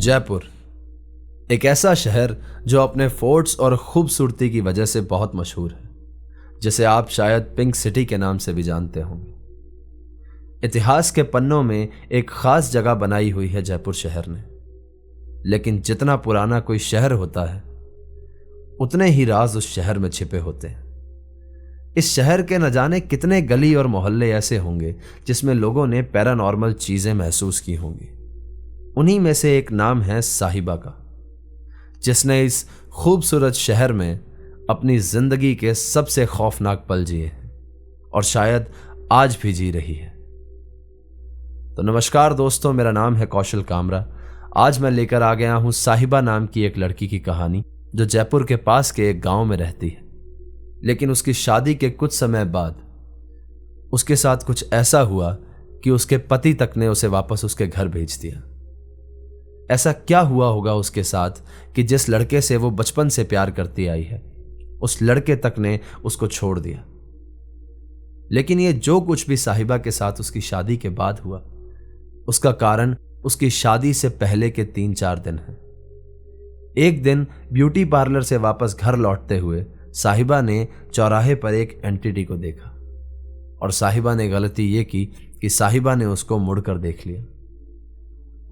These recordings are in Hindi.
जयपुर एक ऐसा शहर जो अपने फोर्ट्स और खूबसूरती की वजह से बहुत मशहूर है, जिसे आप शायद पिंक सिटी के नाम से भी जानते होंगे। इतिहास के पन्नों में एक खास जगह बनाई हुई है जयपुर शहर ने। लेकिन जितना पुराना कोई शहर होता है, उतने ही राज उस शहर में छिपे होते हैं। इस शहर के न जाने कितने गली और मोहल्ले ऐसे होंगे जिसमें लोगों ने पैरानॉर्मल चीजें महसूस की होंगी। उन्हीं में से एक नाम है साहिबा का, जिसने इस खूबसूरत शहर में अपनी जिंदगी के सबसे खौफनाक पल जिए हैं और शायद आज भी जी रही है। तो नमस्कार दोस्तों, मेरा नाम है कौशल कामरा। आज मैं लेकर आ गया हूं साहिबा नाम की एक लड़की की कहानी, जो जयपुर के पास के एक गांव में रहती है। लेकिन उसकी शादी के कुछ समय बाद उसके साथ कुछ ऐसा हुआ कि उसके पति तक ने उसे वापस उसके घर भेज दिया। ऐसा क्या हुआ होगा उसके साथ कि जिस लड़के से वो बचपन से प्यार करती आई है, उस लड़के तक ने उसको छोड़ दिया। लेकिन ये जो कुछ भी साहिबा के साथ उसकी शादी के बाद हुआ, उसका कारण उसकी शादी से पहले के 3-4 दिन है। एक दिन ब्यूटी पार्लर से वापस घर लौटते हुए साहिबा ने चौराहे पर एक एंटिटी को देखा और साहिबा ने गलती ये की कि साहिबा ने उसको मुड़कर देख लिया।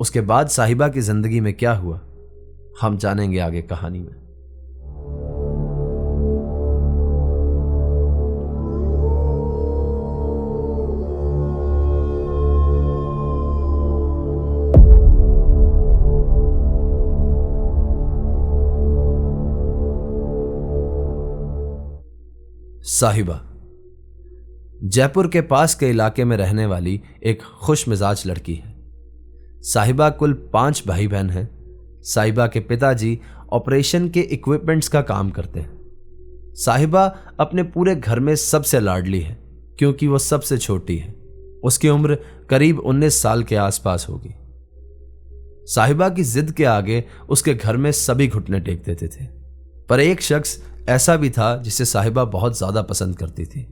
उसके बाद साहिबा की जिंदगी में क्या हुआ, हम जानेंगे आगे कहानी में। साहिबा जयपुर के पास के इलाके में रहने वाली एक खुश मिजाज लड़की है। साहिबा कुल 5 भाई बहन हैं। साहिबा के पिताजी ऑपरेशन के इक्विपमेंट्स का काम करते हैं। साहिबा अपने पूरे घर में सबसे लाडली है, क्योंकि वो सबसे छोटी है। उसकी उम्र करीब 19 साल के आसपास होगी। साहिबा की जिद के आगे उसके घर में सभी घुटने टेक देते थे, पर एक शख्स ऐसा भी था जिसे साहिबा बहुत ज्यादा पसंद करती थी।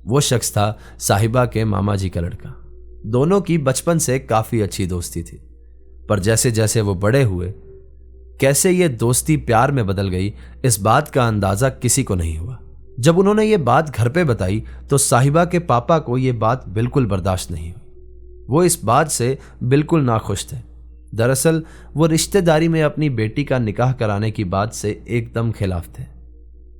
वो शख्स था साहिबा के मामा जी का लड़का। दोनों की बचपन से काफी अच्छी दोस्ती थी, पर जैसे जैसे वो बड़े हुए, कैसे ये दोस्ती प्यार में बदल गई, इस बात का अंदाजा किसी को नहीं हुआ। जब उन्होंने ये बात घर पे बताई तो साहिबा के पापा को ये बात बिल्कुल बर्दाश्त नहीं हुई। वो इस बात से बिल्कुल नाखुश थे। दरअसल वो रिश्तेदारी में अपनी बेटी का निकाह कराने की बात से एकदम खिलाफ थे,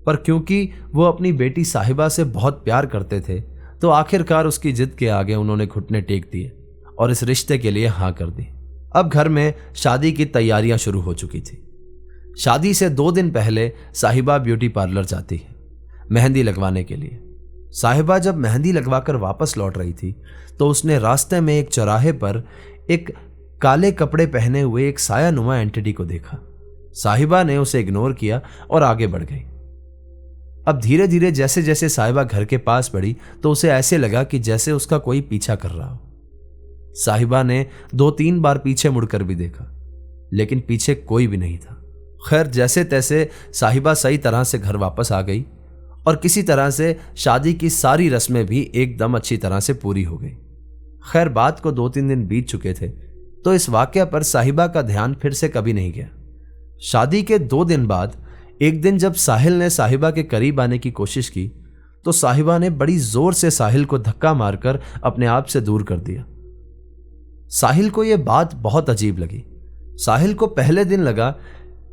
पर क्योंकि वो अपनी बेटी साहिबा से बहुत प्यार करते थे, तो आखिरकार उसकी जिद के आगे उन्होंने घुटने टेक दिए और इस रिश्ते के लिए हाँ कर दी। अब घर में शादी की तैयारियां शुरू हो चुकी थी। शादी से 2 दिन पहले साहिबा ब्यूटी पार्लर जाती है मेहंदी लगवाने के लिए। साहिबा जब मेहंदी लगवाकर वापस लौट रही थी तो उसने रास्ते में एक चौराहे पर एक काले कपड़े पहने हुए एक सायानुमा एंटिटी को देखा। साहिबा ने उसे इग्नोर किया और आगे बढ़ गई। अब धीरे धीरे जैसे जैसे साहिबा घर के पास बढ़ी तो उसे ऐसे लगा कि जैसे उसका कोई पीछा कर रहा हो। साहिबा ने 2-3 बार पीछे मुड़कर भी देखा, लेकिन पीछे कोई भी नहीं था। खैर, जैसे तैसे साहिबा सही तरह से घर वापस आ गई और किसी तरह से शादी की सारी रस्में भी एकदम अच्छी तरह से पूरी हो गई। खैर, बात को 2-3 दिन बीत चुके थे, तो इस वाकया पर साहिबा का ध्यान फिर से कभी नहीं गया। शादी के 2 दिन बाद एक दिन जब साहिल ने साहिबा के करीब आने की कोशिश की, तो साहिबा ने बड़ी जोर से साहिल को धक्का मारकर अपने आप से दूर कर दिया। साहिल को यह बात बहुत अजीब लगी। साहिल को पहले दिन लगा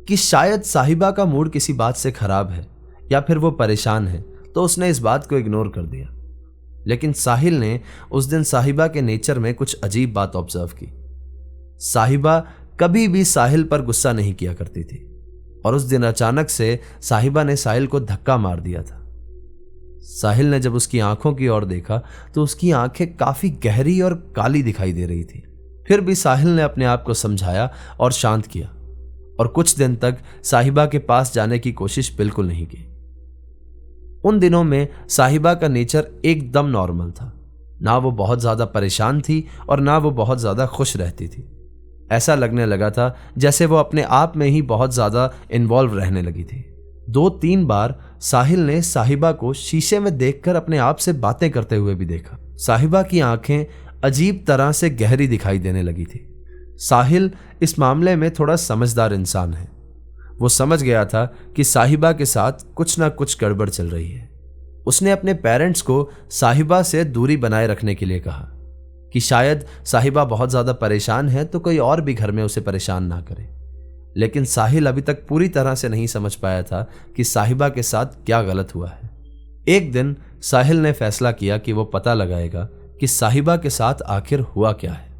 कि शायद साहिबा का मूड किसी बात से खराब है या फिर वो परेशान है, तो उसने इस बात को इग्नोर कर दिया। लेकिन साहिल ने उस दिन साहिबा के नेचर में कुछ अजीब बात ऑब्जर्व की। साहिबा कभी भी साहिल पर गुस्सा नहीं किया करती थी, और उस दिन अचानक से साहिबा ने साहिल को धक्का मार दिया था। साहिल ने जब उसकी आंखों की ओर देखा तो उसकी आंखें काफी गहरी और काली दिखाई दे रही थी। फिर भी साहिल ने अपने आप को समझाया और शांत किया, और कुछ दिन तक साहिबा के पास जाने की कोशिश बिल्कुल नहीं की। उन दिनों में साहिबा का नेचर एकदम नॉर्मल था। ना वो बहुत ज्यादा परेशान थी और ना वो बहुत ज्यादा खुश रहती थी। ऐसा लगने लगा था जैसे वो अपने आप में ही बहुत ज्यादा इन्वॉल्व रहने लगी थी। 2-3 बार साहिल ने साहिबा को शीशे में देखकर अपने आप से बातें करते हुए भी देखा। साहिबा की आंखें अजीब तरह से गहरी दिखाई देने लगी थी। साहिल इस मामले में थोड़ा समझदार इंसान है। वो समझ गया था कि साहिबा के साथ कुछ ना कुछ गड़बड़ चल रही है। उसने अपने पेरेंट्स को साहिबा से दूरी बनाए रखने के लिए कहा कि शायद साहिबा बहुत ज़्यादा परेशान है तो कोई और भी घर में उसे परेशान ना करे। लेकिन साहिल अभी तक पूरी तरह से नहीं समझ पाया था कि साहिबा के साथ क्या गलत हुआ है। एक दिन साहिल ने फैसला किया कि वो पता लगाएगा कि साहिबा के साथ आखिर हुआ क्या है।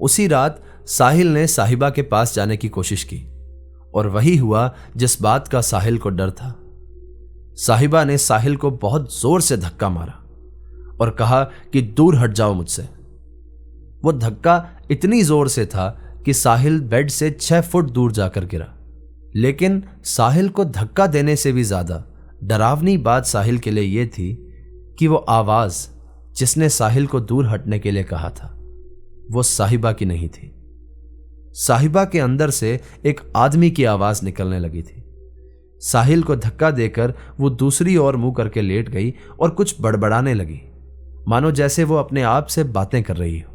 उसी रात साहिल ने साहिबा के पास जाने की कोशिश की और वही हुआ जिस बात का साहिल को डर था। साहिबा ने साहिल को बहुत जोर से धक्का मारा और कहा कि दूर हट जाओ मुझसे। वो धक्का इतनी जोर से था कि साहिल बेड से 6 फुट दूर जाकर गिरा। लेकिन साहिल को धक्का देने से भी ज्यादा डरावनी बात साहिल के लिए यह थी कि वो आवाज जिसने साहिल को दूर हटने के लिए कहा था वो साहिबा की नहीं थी। साहिबा के अंदर से एक आदमी की आवाज निकलने लगी थी। साहिल को धक्का देकर वो दूसरी ओर मुंह करके लेट गई और कुछ बड़बड़ाने लगी, मानो जैसे वो अपने आप से बातें कर रही हो।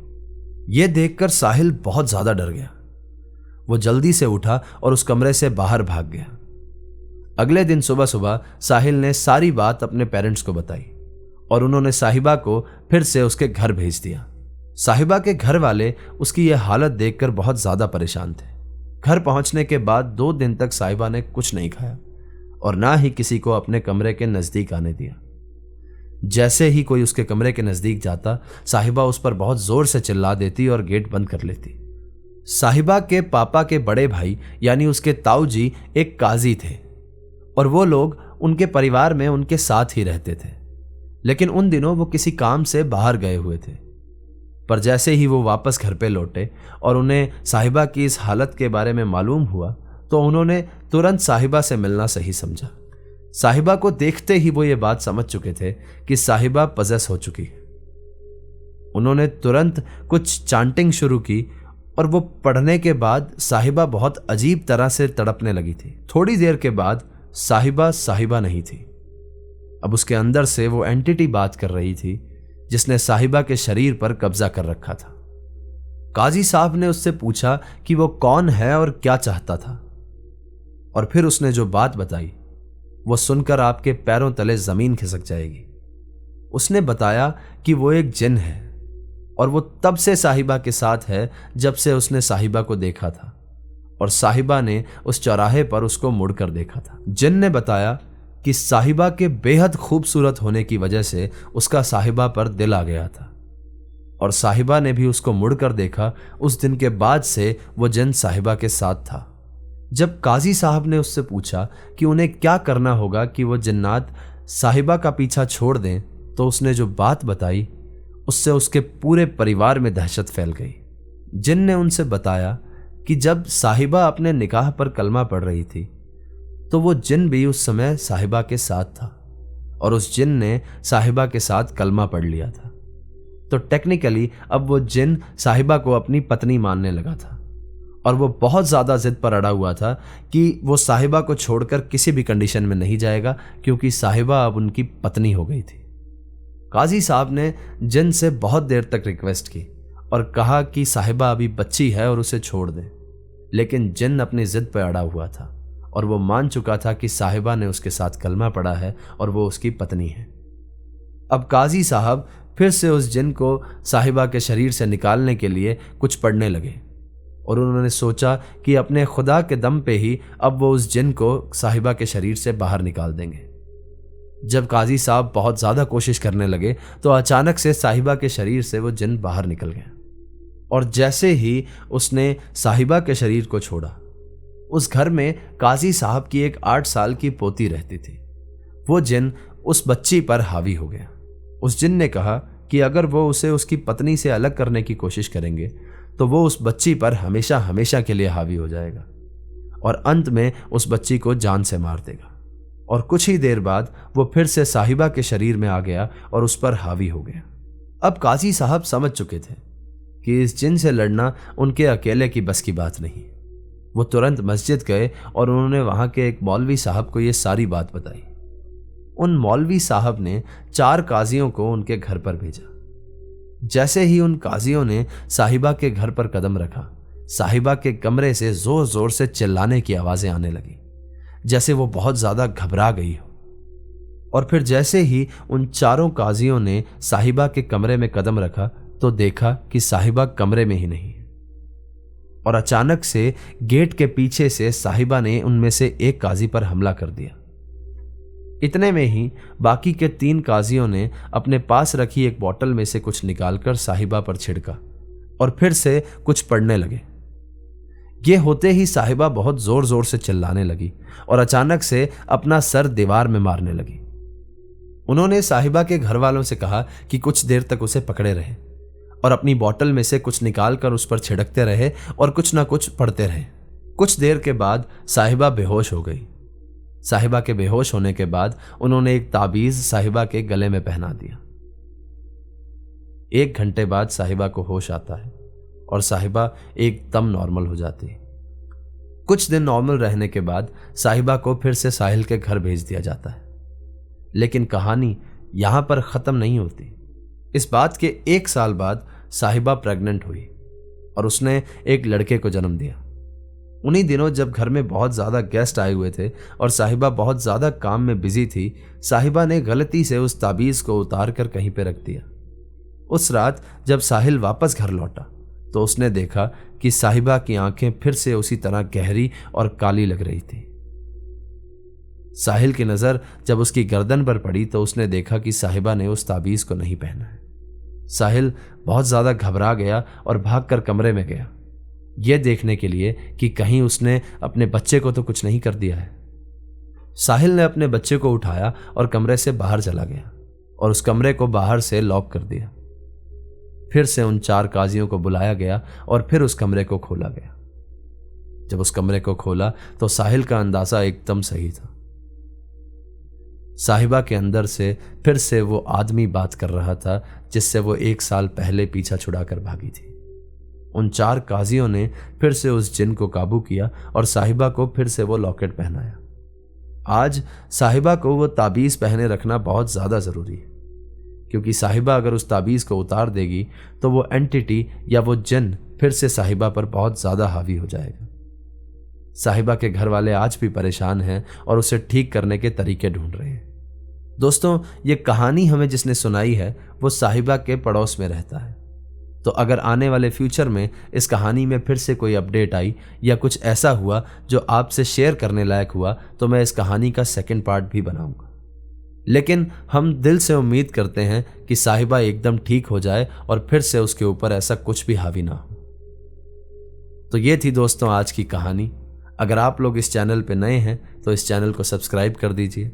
यह देखकर साहिल बहुत ज्यादा डर गया। वो जल्दी से उठा और उस कमरे से बाहर भाग गया। अगले दिन सुबह सुबह साहिल ने सारी बात अपने पेरेंट्स को बताई और उन्होंने साहिबा को फिर से उसके घर भेज दिया। साहिबा के घर वाले उसकी यह हालत देखकर बहुत ज्यादा परेशान थे। घर पहुंचने के बाद 2 दिन तक साहिबा ने कुछ नहीं खाया और ना ही किसी को अपने कमरे के नजदीक आने दिया। जैसे ही कोई उसके कमरे के नजदीक जाता, साहिबा उस पर बहुत जोर से चिल्ला देती और गेट बंद कर लेती। साहिबा के पापा के बड़े भाई यानी उसके ताऊ जी एक काजी थे और वो लोग उनके परिवार में उनके साथ ही रहते थे। लेकिन उन दिनों वो किसी काम से बाहर गए हुए थे। पर जैसे ही वो वापस घर पे लौटे और उन्हें साहिबा की इस हालत के बारे में मालूम हुआ तो उन्होंने तुरंत साहिबा से मिलना सही समझा। साहिबा को देखते ही वो ये बात समझ चुके थे कि साहिबा पजेस हो चुकी है। उन्होंने तुरंत कुछ चांटिंग शुरू की और वो पढ़ने के बाद साहिबा बहुत अजीब तरह से तड़पने लगी थी। थोड़ी देर के बाद साहिबा नहीं थी। अब उसके अंदर से वो एंटिटी बात कर रही थी जिसने साहिबा के शरीर पर कब्जा कर रखा था। काजी साहब ने उससे पूछा कि वो कौन है और क्या चाहता था, और फिर उसने जो बात बताई वो सुनकर आपके पैरों तले जमीन खिसक जाएगी। उसने बताया कि वो एक जिन है और वो तब से साहिबा के साथ है जब से उसने साहिबा को देखा था और साहिबा ने उस चौराहे पर उसको मुड़कर देखा था। जिन ने बताया कि साहिबा के बेहद खूबसूरत होने की वजह से उसका साहिबा पर दिल आ गया था और साहिबा ने भी उसको मुड़कर देखा। उस दिन के बाद से वो जिन साहिबा के साथ था। जब काजी साहब ने उससे पूछा कि उन्हें क्या करना होगा कि वो जिन्नात साहिबा का पीछा छोड़ दें, तो उसने जो बात बताई उससे उसके पूरे परिवार में दहशत फैल गई। जिन ने उनसे बताया कि जब साहिबा अपने निकाह पर कलमा पढ़ रही थी तो वो जिन भी उस समय साहिबा के साथ था और उस जिन ने साहिबा के साथ कलमा पढ़ लिया था। तो टेक्निकली अब वो जिन साहिबा को अपनी पत्नी मानने लगा था और वो बहुत ज़्यादा जिद पर अड़ा हुआ था कि वो साहिबा को छोड़कर किसी भी कंडीशन में नहीं जाएगा, क्योंकि साहिबा अब उनकी पत्नी हो गई थी। काजी साहब ने जिन से बहुत देर तक रिक्वेस्ट की और कहा कि साहिबा अभी बच्ची है और उसे छोड़ दें, लेकिन जिन अपनी जिद पर अड़ा हुआ था और वो मान चुका था कि साहिबा ने उसके साथ कलमा पढ़ा है और वो उसकी पत्नी है। अब काजी साहब फिर से उस जिन को साहिबा के शरीर से निकालने के लिए कुछ पढ़ने लगे और उन्होंने सोचा कि अपने खुदा के दम पे ही अब वो उस जिन को साहिबा के शरीर से बाहर निकाल देंगे। जब काजी साहब बहुत ज़्यादा कोशिश करने लगे तो अचानक से साहिबा के शरीर से वो जिन बाहर निकल गया और जैसे ही उसने साहिबा के शरीर को छोड़ा, उस घर में काजी साहब की एक 8 साल की पोती रहती थी। वो जिन उस बच्ची पर हावी हो गया। उस जिन ने कहा कि अगर वो उसे उसकी पत्नी से अलग करने की कोशिश करेंगे तो वो उस बच्ची पर हमेशा हमेशा के लिए हावी हो जाएगा और अंत में उस बच्ची को जान से मार देगा। और कुछ ही देर बाद वो फिर से साहिबा के शरीर में आ गया और उस पर हावी हो गया। अब काजी साहब समझ चुके थे कि इस जिन से लड़ना उनके अकेले की बस की बात नहीं। वो तुरंत मस्जिद गए और उन्होंने वहां के एक मौलवी साहब को ये सारी बात बताई। उन मौलवी साहब ने 4 काजियों को उनके घर पर भेजा। जैसे ही उन काजियों ने साहिबा के घर पर कदम रखा, साहिबा के कमरे से जोर जोर से चिल्लाने की आवाजें आने लगी, जैसे वो बहुत ज्यादा घबरा गई हो। और फिर जैसे ही उन चारों काजियों ने साहिबा के कमरे में कदम रखा तो देखा कि साहिबा कमरे में ही नहीं है। और अचानक से गेट के पीछे से साहिबा ने उनमें से एक काजी पर हमला कर दिया। इतने में ही बाकी के 3 काजियों ने अपने पास रखी एक बोतल में से कुछ निकालकर साहिबा पर छिड़का और फिर से कुछ पढ़ने लगे। ये होते ही साहिबा बहुत जोर जोर से चिल्लाने लगी और अचानक से अपना सर दीवार में मारने लगी। उन्होंने साहिबा के घर वालों से कहा कि कुछ देर तक उसे पकड़े रहे और अपनी बोतल में से कुछ निकालकर उस पर छिड़कते रहे और कुछ ना कुछ पढ़ते रहे। कुछ देर के बाद साहिबा बेहोश हो गई। साहिबा के बेहोश होने के बाद उन्होंने एक ताबीज साहिबा के गले में पहना दिया। 1 घंटे बाद साहिबा को होश आता है और साहिबा एकदम नॉर्मल हो जाती है। कुछ दिन नॉर्मल रहने के बाद साहिबा को फिर से साहिल के घर भेज दिया जाता है। लेकिन कहानी यहां पर खत्म नहीं होती। इस बात के 1 साल बाद साहिबा प्रेग्नेंट हुई और उसने एक लड़के को जन्म दिया। उन्हीं दिनों जब घर में बहुत ज़्यादा गेस्ट आए हुए थे और साहिबा बहुत ज़्यादा काम में बिजी थी, साहिबा ने गलती से उस ताबीज़ को उतार कर कहीं पे रख दिया। उस रात जब साहिल वापस घर लौटा तो उसने देखा कि साहिबा की आंखें फिर से उसी तरह गहरी और काली लग रही थी। साहिल की नज़र जब उसकी गर्दन पर पड़ी तो उसने देखा कि साहिबा ने उस ताबीज़ को नहीं पहना है। साहिल बहुत ज़्यादा घबरा गया और भागकर कमरे में गया, यह देखने के लिए कि कहीं उसने अपने बच्चे को तो कुछ नहीं कर दिया है। साहिल ने अपने बच्चे को उठाया और कमरे से बाहर चला गया और उस कमरे को बाहर से लॉक कर दिया। फिर से उन 4 काजियों को बुलाया गया और फिर उस कमरे को खोला गया। जब उस कमरे को खोला तो साहिल का अंदाजा एकदम सही था। साहिबा के अंदर से फिर से वो आदमी बात कर रहा था जिससे वो 1 साल पहले पीछा छुड़ाकर भागी थी। उन 4 काजियों ने फिर से उस जिन को काबू किया और साहिबा को फिर से वो लॉकेट पहनाया। आज साहिबा को वो ताबीज़ पहने रखना बहुत ज़्यादा ज़रूरी है, क्योंकि साहिबा अगर उस ताबीज़ को उतार देगी तो वो एंटिटी या वो जिन फिर से साहिबा पर बहुत ज़्यादा हावी हो जाएगा। साहिबा के घर वाले आज भी परेशान हैं और उसे ठीक करने के तरीके ढूंढ रहे हैं। दोस्तों, ये कहानी हमें जिसने सुनाई है वो साहिबा के पड़ोस में रहता है। तो अगर आने वाले फ्यूचर में इस कहानी में फिर से कोई अपडेट आई या कुछ ऐसा हुआ जो आपसे शेयर करने लायक हुआ तो मैं इस कहानी का 2nd पार्ट भी बनाऊंगा। लेकिन हम दिल से उम्मीद करते हैं कि साहिबा एकदम ठीक हो जाए और फिर से उसके ऊपर ऐसा कुछ भी हावी ना हो। तो ये थी दोस्तों आज की कहानी। अगर आप लोग इस चैनल पे नए हैं तो इस चैनल को सब्सक्राइब कर दीजिए।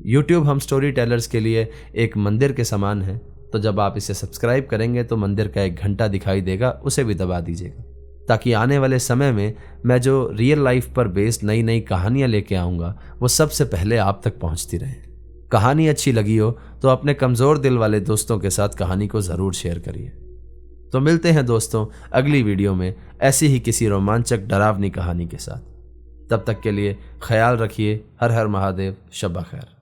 YouTube हम स्टोरी टेलर्स के लिए एक मंदिर के समान है, तो जब आप इसे सब्सक्राइब करेंगे तो मंदिर का एक घंटा दिखाई देगा, उसे भी दबा दीजिएगा, ताकि आने वाले समय में मैं जो रियल लाइफ पर बेस्ड नई नई कहानियाँ लेके आऊँगा वो सबसे पहले आप तक पहुँचती रहें। कहानी अच्छी लगी हो तो अपने कमज़ोर दिल वाले दोस्तों के साथ कहानी को ज़रूर शेयर करिए। तो मिलते हैं दोस्तों अगली वीडियो में ऐसी ही किसी रोमांचक डरावनी कहानी के साथ। तब तक के लिए ख्याल रखिए। हर हर महादेव। शब्बा खैर।